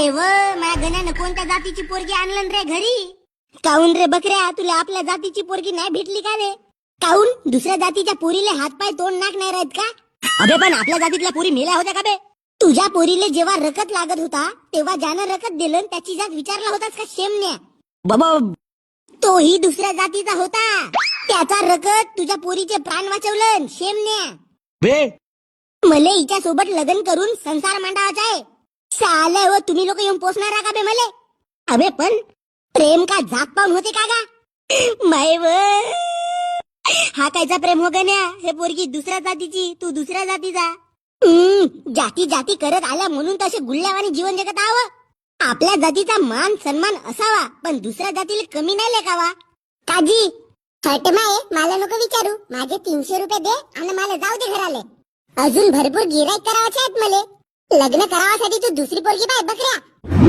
माय व माझ्या गण्यानं कोणत्या जातीची पोरगी आणलं रे घरी? काऊन रे बकऱ्या, तुला आपल्या जातीची पोरगी नाही भेटली का रे? काऊन दुसऱ्या जातीच्या पोरीले हातपाय तोंड नाक नाही राहत का? अबे पण आपल्या जातीतल्या पोरी मेल्या होत्या का बे? तुझ्या पोरीले जेव्हा रकत लागत होता तेव्हा ज्यानं रकत दिलं त्याची जात विचारला होतास का शेमण्या? बाबा तोही दुसऱ्या जातीचा होता, त्याचा रकत तुझ्या पोरीचे प्राण वाचवलं शेमण्या. बे मले हिच्या सोबत लग्न करून संसार मांडावाचा आहे. साले व तुम्ही लोक येऊन पोचणार का बे मले? अबे पण प्रेम का जात पाहून होते का गा? माय व हा कायचा प्रेम हो गण्या? हे पोरगी दुसऱ्या जातीची, तू दुसऱ्या जातीचा. जाती जाती करत आल्या म्हणून तसे गुल्ल्यावानी जीवन जगत आव. आपल्या जातीचा मान सन्मान असावा, पण दुसऱ्या जातीला कमी नाही लेखावा. काजी माये मला नको विचारू, माझे 300 रुपये दे आणि मला जाऊ दे घराले. अजून भरपूर गिराईक करावाचे आहेत मले. लग्न करावासाठी तू दुसरी पोरगी पाय बकऱ्या.